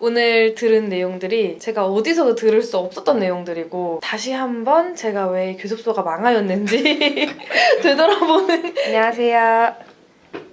오늘 들은 내용들이 제가 어디서도 들을 수 없었던 내용들이고 다시 한번 제가 왜 교습소가 망하였는지 되돌아보는 안녕하세요.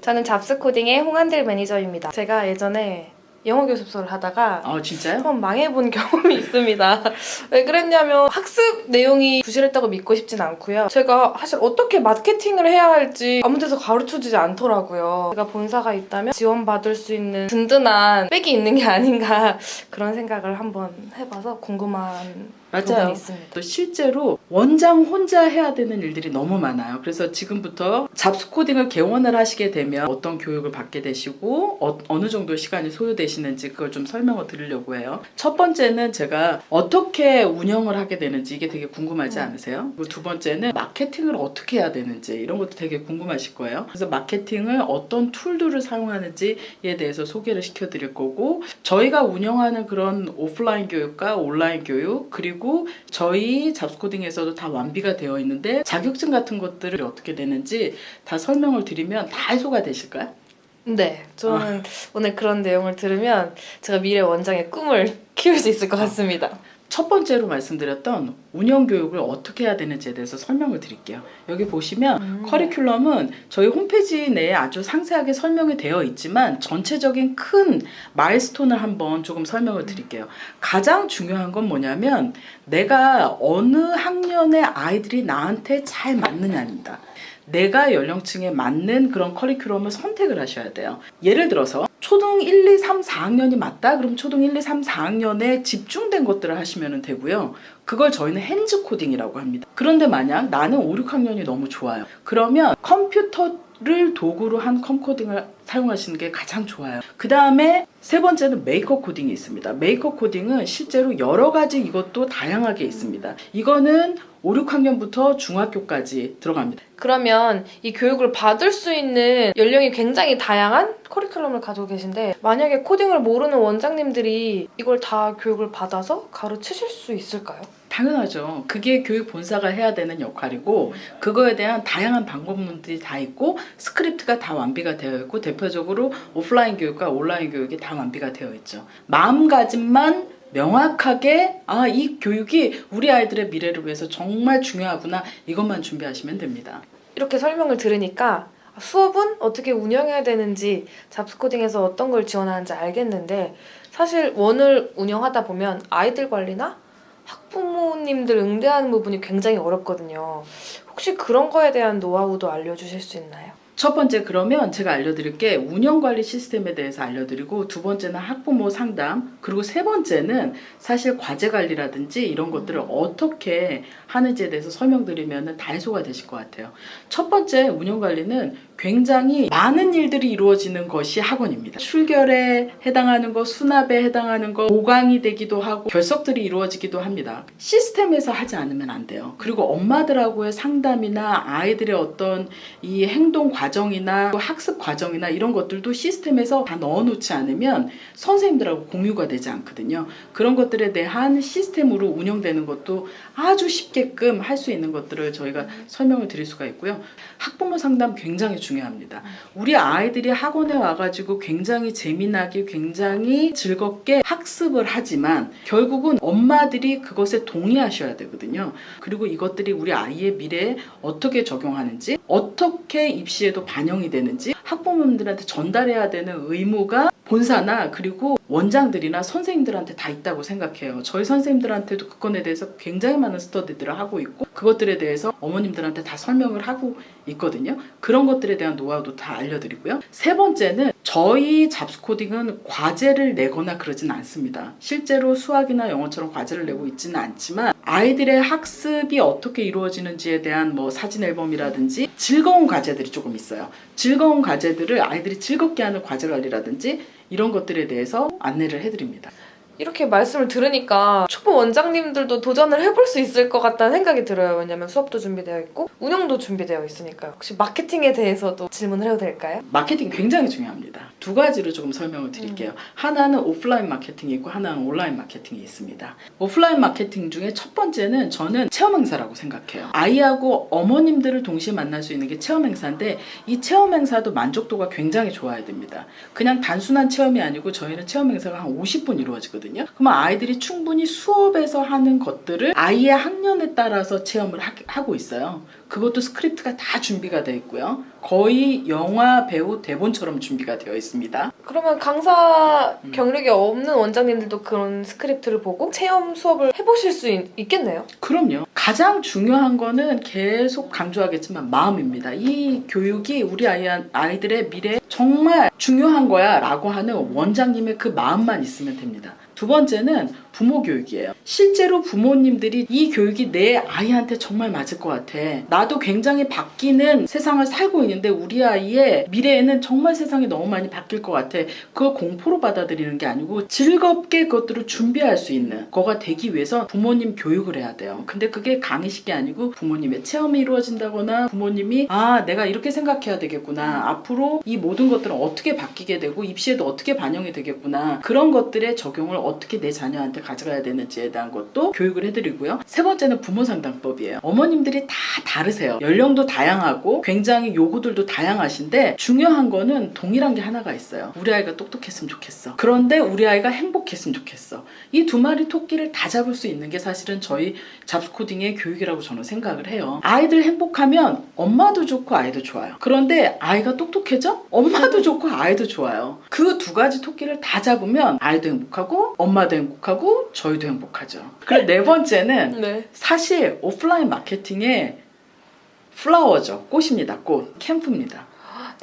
저는 잡스코딩의 홍한들 매니저입니다. 제가 예전에 영어 교습소를 하다가 진짜요? 한번 망해본 경험이 있습니다. 왜 그랬냐면 학습 내용이 부실했다고 믿고 싶진 않고요. 제가 사실 어떻게 마케팅을 해야 할지 아무 데서 가르쳐주지 않더라고요. 제가 본사가 있다면 지원받을 수 있는 든든한 백이 있는 게 아닌가 그런 생각을 한번 해봐서 궁금한 부분이 있습니다. 또 실제로 원장 혼자 해야 되는 일들이 너무 많아요. 그래서 지금부터 잡스코딩을 개원을 하시게 되면 어떤 교육을 받게 되시고 어느 정도 시간이 소요되시는지 그걸 좀 설명을 드리려고 해요. 첫 번째는 제가 어떻게 운영을 하게 되는지 이게 되게 궁금하지 않으세요? 그리고 두 번째는 마케팅을 어떻게 해야 되는지 이런 것도 되게 궁금하실 거예요. 그래서 마케팅을 어떤 툴들을 사용하는지에 대해서 소개를 시켜드릴 거고, 저희가 운영하는 그런 오프라인 교육과 온라인 교육, 그리고 저희 잡스코딩에서도 다 완비가 되어 있는데 자격증 같은 것들이 어떻게 되는지 다 설명을 드리면 다 해소가 되실까요? 네, 저는 오늘 그런 내용을 들으면 제가 미래 원장의 꿈을 키울 수 있을 것 같습니다. 첫 번째로 말씀드렸던 운영 교육을 어떻게 해야 되는지에 대해서 설명을 드릴게요. 여기 보시면 커리큘럼은 저희 홈페이지 내에 아주 상세하게 설명이 되어 있지만 전체적인 큰 마일스톤을 한번 조금 설명을 드릴게요. 가장 중요한 건 뭐냐면 내가 어느 학년의 아이들이 나한테 잘 맞느냐입니다. 내가 연령층에 맞는 그런 커리큘럼을 선택을 하셔야 돼요. 예를 들어서 초등 1, 2, 3, 4학년이 맞다? 그럼 초등 1, 2, 3, 4학년에 집중된 것들을 하시면 되고요. 그걸 저희는 핸즈 코딩이라고 합니다. 그런데 만약 나는 5, 6학년이 너무 좋아요. 그러면 컴퓨터를 도구로 한 컴코딩을 사용하시는 게 가장 좋아요. 그 다음에 세 번째는 메이커 코딩이 있습니다. 메이커 코딩은 실제로 여러 가지 이것도 다양하게 있습니다. 이거는 5, 6학년부터 중학교까지 들어갑니다. 그러면 이 교육을 받을 수 있는 연령이 굉장히 다양한 커리큘럼을 가지고 계신데 만약에 코딩을 모르는 원장님들이 이걸 다 교육을 받아서 가르치실 수 있을까요? 당연하죠. 그게 교육 본사가 해야 되는 역할이고 그거에 대한 다양한 방법론들이 다 있고 스크립트가 다 완비가 되어 있고 대표적으로 오프라인 교육과 온라인 교육이 다 완비가 되어 있죠. 마음가짐만 명확하게 이 교육이 우리 아이들의 미래를 위해서 정말 중요하구나 이것만 준비하시면 됩니다. 이렇게 설명을 들으니까 수업은 어떻게 운영해야 되는지 잡스코딩에서 어떤 걸 지원하는지 알겠는데 사실 원을 운영하다 보면 아이들 관리나 학부모님들 응대하는 부분이 굉장히 어렵거든요. 혹시 그런 거에 대한 노하우도 알려주실 수 있나요? 첫 번째 그러면 제가 알려드릴 게 운영관리 시스템에 대해서 알려드리고 두 번째는 학부모 상담 그리고 세 번째는 사실 과제관리라든지 이런 것들을 어떻게 하는지에 대해서 설명드리면 다 해소가 되실 것 같아요. 첫 번째 운영관리는 굉장히 많은 일들이 이루어지는 것이 학원입니다. 출결에 해당하는 거, 수납에 해당하는 거, 보강이 되기도 하고 결석들이 이루어지기도 합니다. 시스템에서 하지 않으면 안 돼요. 그리고 엄마들하고의 상담이나 아이들의 어떤 이 행동 과정이나 학습 과정이나 이런 것들도 시스템에서 다 넣어놓지 않으면 선생님들하고 공유가 되지 않거든요. 그런 것들에 대한 시스템으로 운영되는 것도 아주 쉽게끔 할 수 있는 것들을 저희가 설명을 드릴 수가 있고요. 학부모 상담 굉장히 중요합니다. 우리 아이들이 학원에 와가지고 굉장히 재미나게 굉장히 즐겁게 학습을 하지만 결국은 엄마들이 그것에 동의하셔야 되거든요. 그리고 이것들이 우리 아이의 미래에 어떻게 적용하는지 어떻게 입시에도 반영이 되는지 학부모님들한테 전달해야 되는 의무가 본사나 그리고 원장들이나 선생님들한테 다 있다고 생각해요. 저희 선생님들한테도 그 건에 대해서 굉장히 많은 스터디들을 하고 있고 그것들에 대해서 어머님들한테 다 설명을 하고 있거든요. 그런 것들에 대한 노하우도 다 알려드리고요. 세 번째는 저희 잡스코딩은 과제를 내거나 그러진 않습니다. 실제로 수학이나 영어처럼 과제를 내고 있지는 않지만 아이들의 학습이 어떻게 이루어지는지에 대한 사진 앨범이라든지 즐거운 과제들이 조금 있어요. 즐거운 과제들을 아이들이 즐겁게 하는 과제 관리라든지 이런 것들에 대해서 안내를 해드립니다. 이렇게 말씀을 들으니까 초보 원장님들도 도전을 해볼 수 있을 것 같다는 생각이 들어요. 왜냐면 수업도 준비되어 있고 운영도 준비되어 있으니까요. 혹시 마케팅에 대해서도 질문을 해도 될까요? 마케팅 굉장히 중요합니다. 두 가지로 조금 설명을 드릴게요. 하나는 오프라인 마케팅이 있고 하나는 온라인 마케팅이 있습니다. 오프라인 마케팅 중에 첫 번째는 저는 체험 행사라고 생각해요. 아이하고 어머님들을 동시에 만날 수 있는 게 체험 행사인데 이 체험 행사도 만족도가 굉장히 좋아야 됩니다. 그냥 단순한 체험이 아니고 저희는 체험 행사가 한 50분 이루어지거든요. 그러면 아이들이 충분히 수업에서 하는 것들을 아이의 학년에 따라서 체험을 하고 있어요. 그것도 스크립트가 다 준비가 되어 있고요. 거의 영화 배우 대본처럼 준비가 되어 있습니다. 그러면 강사 경력이 없는 원장님들도 그런 스크립트를 보고 체험 수업을 해보실 수 있겠네요? 그럼요. 가장 중요한 거는 계속 강조하겠지만 마음입니다. 이 교육이 우리 아이들의 미래에 정말 중요한 거야 라고 하는 원장님의 그 마음만 있으면 됩니다. 두 번째는 부모 교육이에요. 실제로 부모님들이 이 교육이 내 아이한테 정말 맞을 것 같아. 나도 굉장히 바뀌는 세상을 살고 있는데 우리 아이의 미래에는 정말 세상이 너무 많이 바뀔 것 같아. 그걸 공포로 받아들이는 게 아니고 즐겁게 그것들을 준비할 수 있는 거가 되기 위해서 부모님 교육을 해야 돼요. 근데 그게 강의식이 아니고 부모님의 체험이 이루어진다거나 부모님이 내가 이렇게 생각해야 되겠구나. 앞으로 이 모든 것들은 어떻게 바뀌게 되고 입시에도 어떻게 반영이 되겠구나. 그런 것들의 적용을 어떻게 내 자녀한테 가져가야 되는지에 대한 것도 교육을 해드리고요. 세 번째는 부모 상담법이에요. 어머님들이 다 다르세요. 연령도 다양하고 굉장히 요구들도 다양하신데 중요한 거는 동일한 게 하나가 있어요. 우리 아이가 똑똑했으면 좋겠어. 그런데 우리 아이가 행복했으면 좋겠어. 이 두 마리 토끼를 다 잡을 수 있는 게 사실은 저희 잡스코딩의 교육이라고 저는 생각을 해요. 아이들 행복하면 엄마도 좋고 아이도 좋아요. 그런데 아이가 똑똑해져? 엄마도 좋고 아이도 좋아요. 그 두 가지 토끼를 다 잡으면 아이도 행복하고 엄마도 행복하고 저희도 행복하죠. 그리고 네 번째는 네. 사실 오프라인 마케팅의 플라워죠. 꽃입니다. 꽃. 캠프입니다.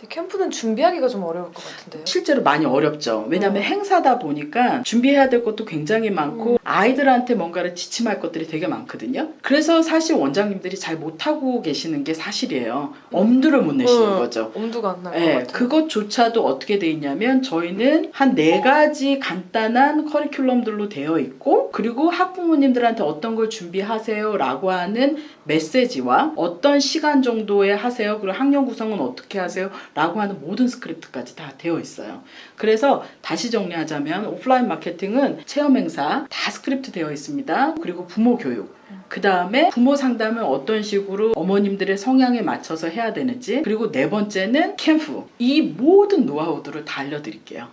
캠프는 준비하기가 좀 어려울 것 같은데요? 실제로 많이 어렵죠. 왜냐하면 행사다 보니까 준비해야 될 것도 굉장히 많고 아이들한테 뭔가를 지침할 것들이 되게 많거든요. 그래서 사실 원장님들이 잘 못하고 계시는 게 사실이에요. 엄두를 못 내시는 거죠. 엄두가 안 날 것 네, 같아요. 그것조차도 어떻게 돼 있냐면 저희는 한 4가지 간단한 커리큘럼들로 되어 있고 그리고 학부모님들한테 어떤 걸 준비하세요 라고 하는 메시지와 어떤 시간 정도에 하세요 그리고 학년 구성은 어떻게 하세요 라고 하는 모든 스크립트까지 다 되어 있어요. 그래서 다시 정리하자면 오프라인 마케팅은 체험 행사 다 스크립트 되어 있습니다. 그리고 부모 교육 그 다음에 부모 상담을 어떤 식으로 어머님들의 성향에 맞춰서 해야 되는지 그리고 네 번째는 캠프 이 모든 노하우들을 다 알려드릴게요.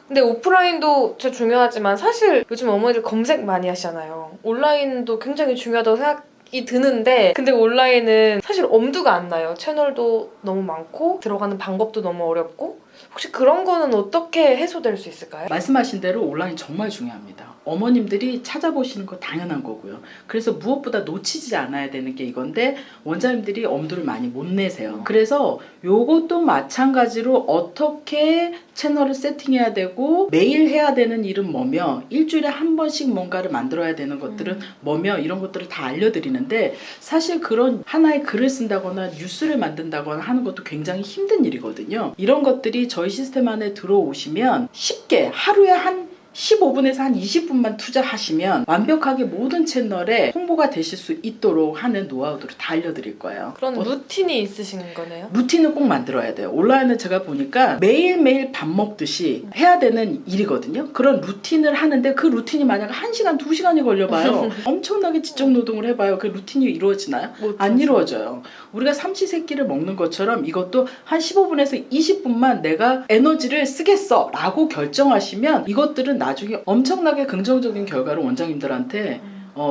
근데 오프라인도 진짜 중요하지만 사실 요즘 어머니들 검색 많이 하시잖아요. 온라인도 굉장히 중요하다고 생각이 드는데 근데 온라인은 사실 엄두가 안 나요. 채널도 너무 많고 들어가는 방법도 너무 어렵고 혹시 그런 거는 어떻게 해소될 수 있을까요? 말씀하신 대로 온라인 정말 중요합니다. 어머님들이 찾아보시는 거 당연한 거고요. 그래서 무엇보다 놓치지 않아야 되는 게 이건데 원장님들이 엄두를 많이 못 내세요. 그래서 요것도 마찬가지로 어떻게 채널을 세팅해야 되고 매일 해야 되는 일은 뭐며 일주일에 한 번씩 뭔가를 만들어야 되는 것들은 뭐며 이런 것들을 다 알려드리는데 사실 그런 하나의 글을 쓴다거나 뉴스를 만든다거나 하는 것도 굉장히 힘든 일이거든요. 이런 것들이 저희 시스템 안에 들어오시면 쉽게 하루에 한 15분에서 한 20분만 투자하시면 완벽하게 모든 채널에 홍보가 되실 수 있도록 하는 노하우들을 다 알려드릴 거예요. 그런 루틴이 있으신 거네요? 루틴을 꼭 만들어야 돼요. 온라인은 제가 보니까 매일매일 밥 먹듯이 해야 되는 일이거든요. 그런 루틴을 하는데 그 루틴이 만약 1시간, 2시간이 걸려봐요. 엄청나게 지적노동을 해봐요. 그 루틴이 이루어지나요? 안 이루어져요. 우리가 삼시세끼를 먹는 것처럼 이것도 한 15분에서 20분만 내가 에너지를 쓰겠어 라고 결정하시면 이것들은 나중에 엄청나게 긍정적인 결과를 원장님들한테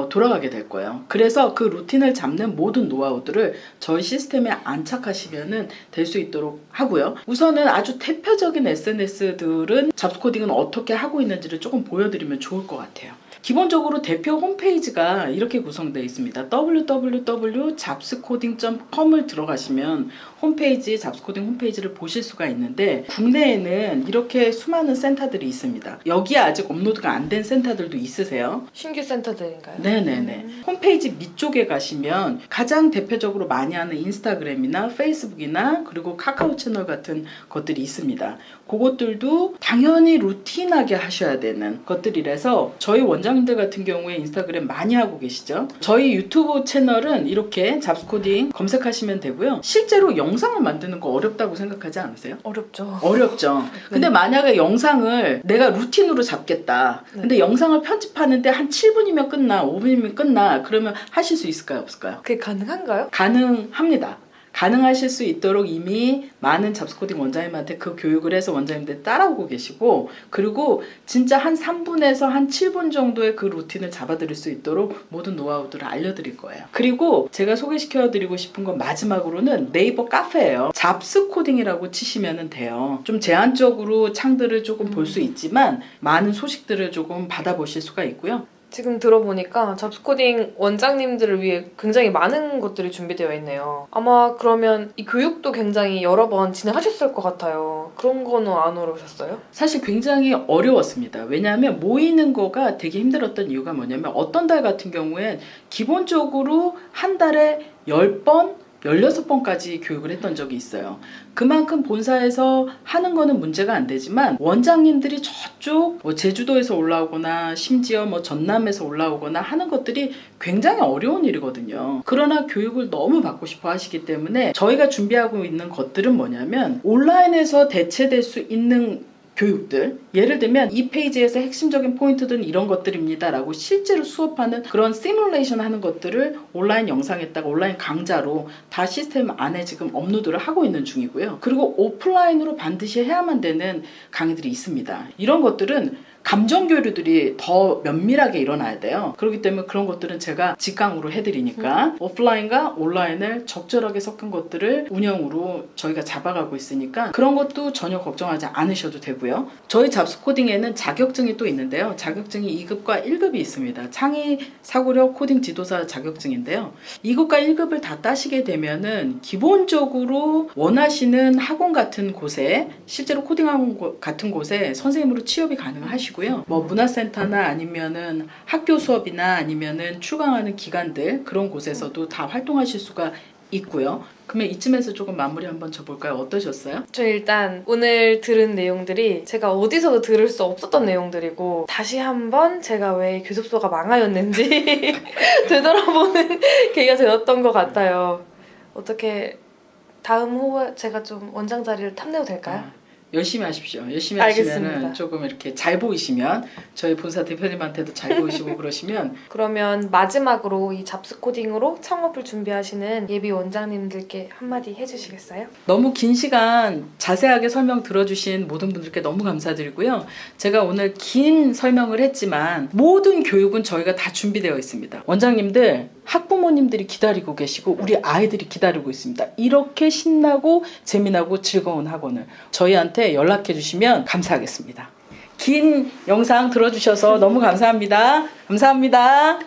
돌아가게 될 거예요. 그래서 그 루틴을 잡는 모든 노하우들을 저희 시스템에 안착하시면 될 수 있도록 하고요. 우선은 아주 대표적인 SNS들은 잡스코딩은 어떻게 하고 있는지를 조금 보여드리면 좋을 것 같아요. 기본적으로 대표 홈페이지가 이렇게 구성되어 있습니다. www.잡스코딩.com을 들어가시면 홈페이지, 잡스코딩 홈페이지를 보실 수가 있는데 국내에는 이렇게 수많은 센터들이 있습니다. 여기에 아직 업로드가 안 된 센터들도 있으세요? 신규 센터들인가요? 네네네. 홈페이지 밑쪽에 가시면 가장 대표적으로 많이 하는 인스타그램이나 페이스북이나 그리고 카카오 채널 같은 것들이 있습니다. 그것들도 당연히 루틴하게 하셔야 되는 것들이라서 저희 원장님들 같은 경우에 인스타그램 많이 하고 계시죠. 저희 유튜브 채널은 이렇게 잡스코딩 검색하시면 되고요. 실제로 영상을 만드는 거 어렵다고 생각하지 않으세요? 어렵죠. 어렵죠. 근데 만약에 영상을 내가 루틴으로 잡겠다. 근데 영상을 편집하는데 한 7분이면 끝나, 5분이면 끝나. 그러면 하실 수 있을까요? 없을까요? 그게 가능한가요? 가능합니다. 가능하실 수 있도록 이미 많은 잡스코딩 원장님한테 그 교육을 해서 원장님들 따라오고 계시고, 그리고 진짜 한 3분에서 한 7분 정도의 그 루틴을 잡아드릴 수 있도록 모든 노하우들을 알려드릴 거예요. 그리고 제가 소개시켜드리고 싶은 건 마지막으로는 네이버 카페예요. 잡스코딩이라고 치시면 돼요. 좀 제한적으로 창들을 조금 볼 수 있지만 많은 소식들을 조금 받아보실 수가 있고요. 지금 들어보니까 잡스코딩 원장님들을 위해 굉장히 많은 것들이 준비되어 있네요. 아마 그러면 이 교육도 굉장히 여러 번 진행하셨을 것 같아요. 그런 거는 안 어려우셨어요? 사실 굉장히 어려웠습니다. 왜냐하면 모이는 거가 되게 힘들었던 이유가 뭐냐면 어떤 달 같은 경우엔 기본적으로 한 달에 10번 16번까지 교육을 했던 적이 있어요. 그만큼 본사에서 하는 거는 문제가 안 되지만 원장님들이 저쪽 제주도에서 올라오거나 심지어 전남에서 올라오거나 하는 것들이 굉장히 어려운 일이거든요. 그러나 교육을 너무 받고 싶어 하시기 때문에 저희가 준비하고 있는 것들은 뭐냐면 온라인에서 대체될 수 있는 교육들, 예를 들면 이 페이지에서 핵심적인 포인트들은 이런 것들입니다 라고 실제로 수업하는 그런 시뮬레이션 하는 것들을 온라인 영상에다가 온라인 강좌로 다 시스템 안에 지금 업로드를 하고 있는 중이고요. 그리고 오프라인으로 반드시 해야만 되는 강의들이 있습니다. 이런 것들은 감정 교류들이 더 면밀하게 일어나야 돼요. 그렇기 때문에 그런 것들은 제가 직강으로 해드리니까 오프라인과 온라인을 적절하게 섞은 것들을 운영으로 저희가 잡아가고 있으니까 그런 것도 전혀 걱정하지 않으셔도 되고요. 저희 잡스코딩에는 자격증이 또 있는데요. 자격증이 2급과 1급이 있습니다. 창의 사고력 코딩 지도사 자격증인데요. 2급과 1급을 다 따시게 되면은 기본적으로 원하시는 학원 같은 곳에 실제로 코딩 학원 같은 곳에 선생님으로 취업이 가능하시고 문화센터나 아니면은 학교 수업이나 아니면은 출강하는 기관들 그런 곳에서도 다 활동하실 수가 있고요. 그러면 이쯤에서 조금 마무리 한번 줘볼까요? 어떠셨어요? 저 일단 오늘 들은 내용들이 제가 어디서도 들을 수 없었던 내용들이고 다시 한번 제가 왜 교습소가 망하였는지 되돌아보는 계기가 되었던 것 같아요. 어떻게 다음 후보에 제가 좀 원장 자리를 탐내도 될까요? 열심히 하십시오. 열심히 알겠습니다. 하시면 조금 이렇게 잘 보이시면 저희 본사 대표님한테도 잘 보이시고 그러시면 그러면 마지막으로 이 잡스코딩으로 창업을 준비하시는 예비 원장님들께 한마디 해주시겠어요? 너무 긴 시간 자세하게 설명 들어주신 모든 분들께 너무 감사드리고요. 제가 오늘 긴 설명을 했지만 모든 교육은 저희가 다 준비되어 있습니다. 원장님들, 학부모님들이 기다리고 계시고 우리 아이들이 기다리고 있습니다. 이렇게 신나고 재미나고 즐거운 학원을 저희한테 연락해 주시면 감사하겠습니다. 긴 영상 들어주셔서 너무 감사합니다. 감사합니다.